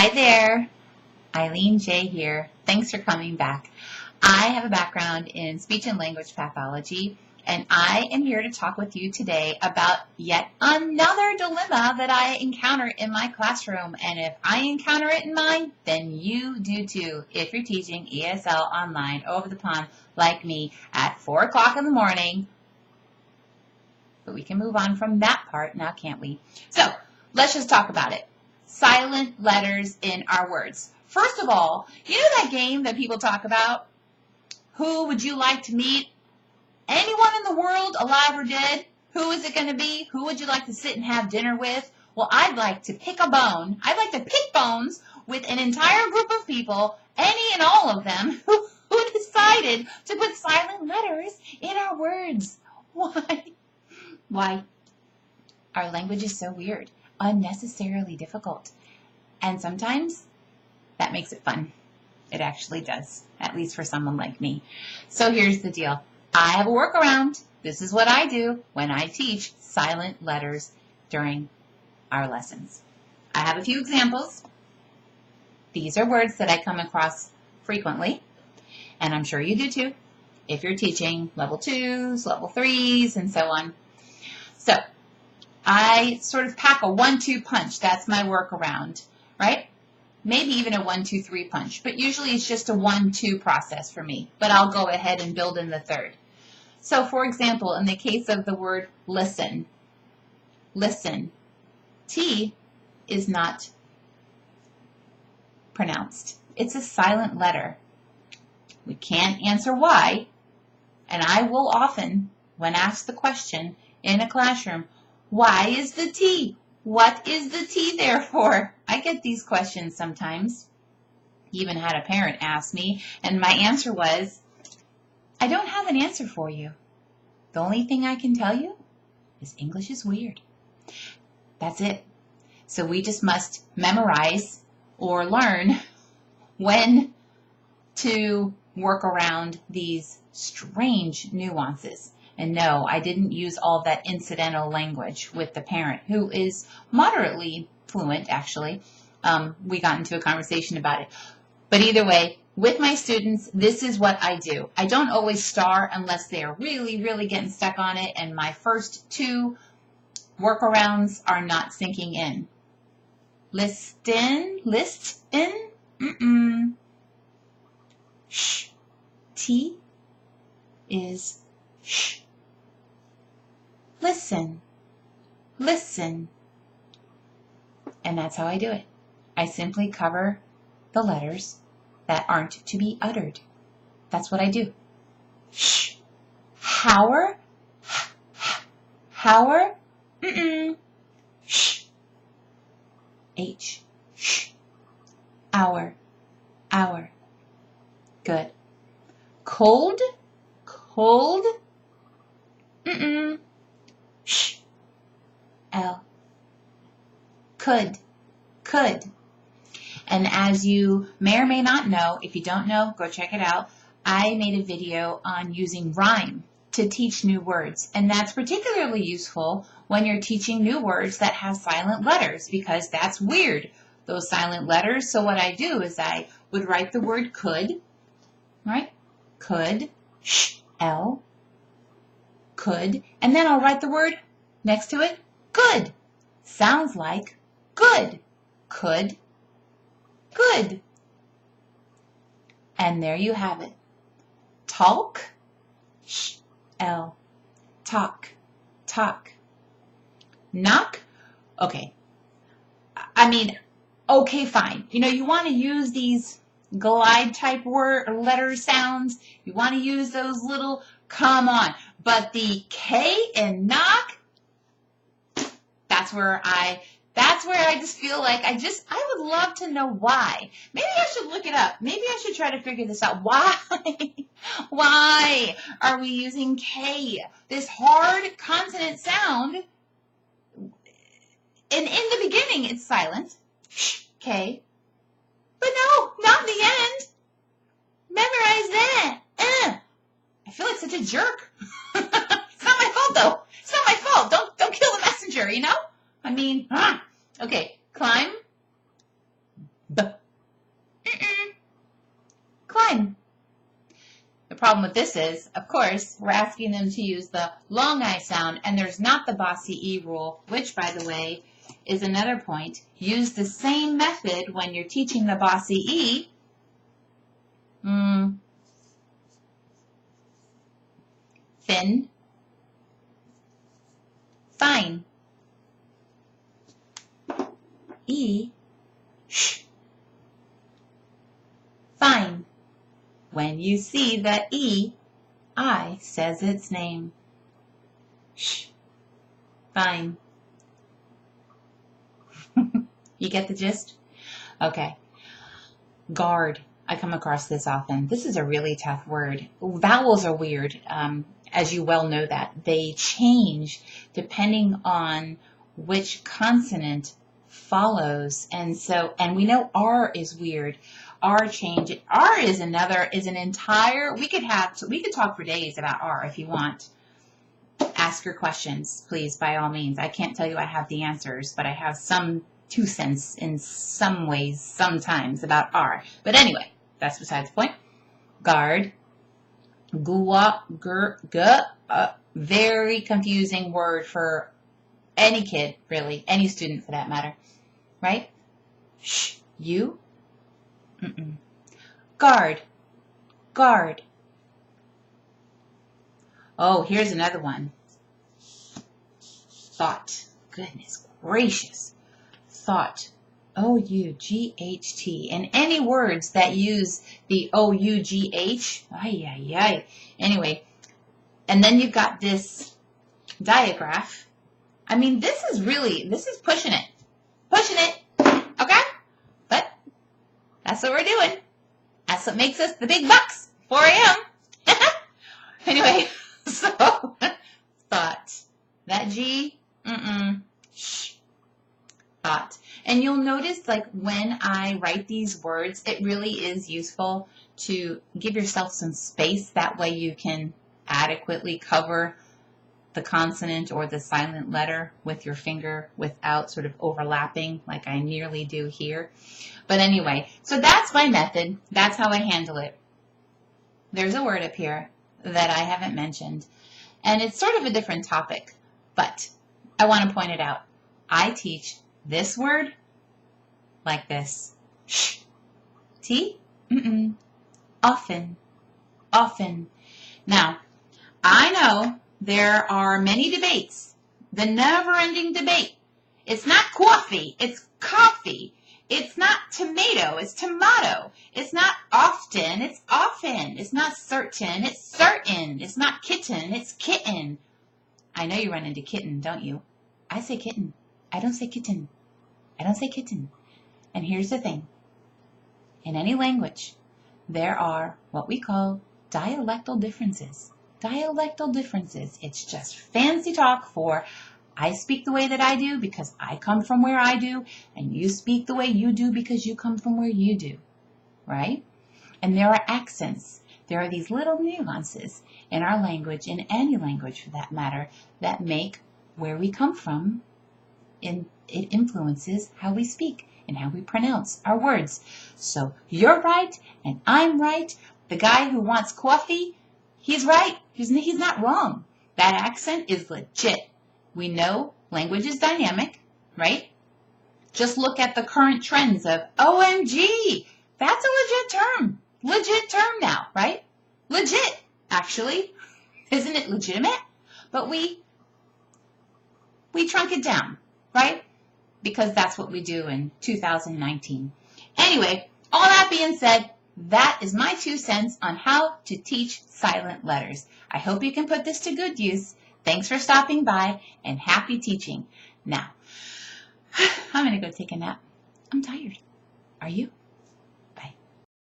Hi there, Eileen J. here. Thanks for coming back. I have a background in speech and language pathology, and I am here to talk with you today about yet another dilemma that I encounter in my classroom. And if I encounter it in mine, then you do too, if you're teaching ESL online over the pond like me at 4 o'clock in the morning. But we can move on from that part now, can't we? So let's just talk about it. Silent letters in our words. First of all, you know that game that people talk about? Who would you like to meet? Anyone in the world, alive or dead? Who is it going to be? Who would you like to sit and have dinner with? Well, I'd like to pick a bone. I'd like to pick bones with an entire group of people, any and all of them, who decided to put silent letters in our words. Why? Why? Our language is so weird, unnecessarily difficult. And sometimes that makes it fun. It actually does, at least for someone like me. So here's the deal. I have a workaround. This is what I do when I teach silent letters during our lessons. I have a few examples. These are words that I come across frequently, and I'm sure you do too, if you're teaching level 2s, level 3s, and so on. So I sort of pack a 1-2 punch. That's my workaround, right? Maybe even a 1-2-3 punch, but usually it's just a 1-2 process for me, but I'll go ahead and build in the third. So for example, in the case of the word listen, T is not pronounced. It's a silent letter. We can't answer why, and I will often, when asked the question in a classroom, why is the T? What is the T there for? I get these questions sometimes. Even had a parent ask me, and my answer was, I don't have an answer for you. The only thing I can tell you is English is weird. That's it. So we just must memorize or learn when to work around these strange nuances. And no, I didn't use all that incidental language with the parent, who is moderately fluent, actually. We got into a conversation about it. But either way, with my students, this is what I do. I don't always star unless they're really, really getting stuck on it, and my first 2 workarounds are not sinking in. List in, Sh. T is sh. Listen. And that's how I do it. I simply cover the letters that aren't to be uttered. That's what I do. Sh. Hour. Sh. H. Sh. Hour. Good. Cold. Sh. L. Could. And as you may or may not know, if you don't know, go check it out. I made a video on using rhyme to teach new words. And that's particularly useful when you're teaching new words that have silent letters, because that's weird, those silent letters. So what I do is I would write the word could, right? Could, sh, L, could, and then I'll write the word next to it, good. Sounds like good. Could, good. And there you have it. Talk, sh, L, talk. Knock, okay. Okay, fine. You want to use these glide type word letter sounds. You want to use those little, come on. But the K in knock, that's where I just feel like I would love to know why. Maybe I should look it up. Maybe I should try to figure this out. Why? Why are we using K? This hard consonant sound, and in the beginning it's silent, K, but no, not in the end. Memorize that. I feel like such a jerk. It's not my fault though. It's not my fault. Don't kill the messenger, Okay, climb, Mm-mm. Climb. The problem with this is, of course, we're asking them to use the long I sound, and there's not the bossy E rule, which, by the way, is another point. Use the same method when you're teaching the bossy E. Thin. Fine. E. Sh. Fine. When you see the E, I says its name. Shh. Fine. You get the gist? Okay. Guard. I come across this often. This is a really tough word. Vowels are weird. As you well know that. They change depending on which consonant follows. And we know R is weird. R change. R is an entire, we could talk for days about R if you want. Ask your questions, please, by all means. I can't tell you I have the answers, but I have some 2 cents in some ways, sometimes, about R. But anyway, that's besides the point. Guard. Gua, very confusing word for any kid, really, any student for that matter, right? Shh, you? Mm-mm. Guard, guard. Oh, here's another one. Thought. Goodness gracious. Thought. O-U-G-H-T. And any words that use the O-U-G-H, anyway, and then you've got this diagraph. I mean, this is pushing it. Pushing it, okay? But that's what we're doing. That's what makes us the big bucks, 4 a.m. Anyway, so, thought. That G, shh, thought. And you'll notice, like, when I write these words, it really is useful to give yourself some space. That way you can adequately cover the consonant or the silent letter with your finger without sort of overlapping like I nearly do here. But anyway, so that's my method. That's how I handle it. There's a word up here that I haven't mentioned, and it's sort of a different topic, but I want to point it out. I teach this word like this. Shh. T? Often. Often. Now, I know there are many debates. The never-ending debate. It's not coffee. It's coffee. It's not tomato. It's tomato. It's not often. It's often. It's not certain. It's certain. It's not kitten. It's kitten. I know you run into kitten, don't you? I say kitten. I don't say kitten. I don't say kitten. And here's the thing. In any language, there are what we call dialectal differences. Dialectal differences. It's just fancy talk for I speak the way that I do because I come from where I do, and you speak the way you do because you come from where you do, right? And there are accents. There are these little nuances in our language, in any language for that matter, that make where we come from, it influences how we speak and how we pronounce our words. So you're right and I'm right. The guy who wants coffee, he's right. He's not wrong. That accent is legit. We know language is dynamic, right? Just look at the current trends of OMG. That's a legit term. Legit term now, right? Legit, actually. Isn't it legitimate? But we trunk it down, right? Because that's what we do in 2019. Anyway, all that being said, that is my 2 cents on how to teach silent letters. I hope you can put this to good use. Thanks for stopping by, and happy teaching. Now, I'm going to go take a nap. I'm tired. Are you?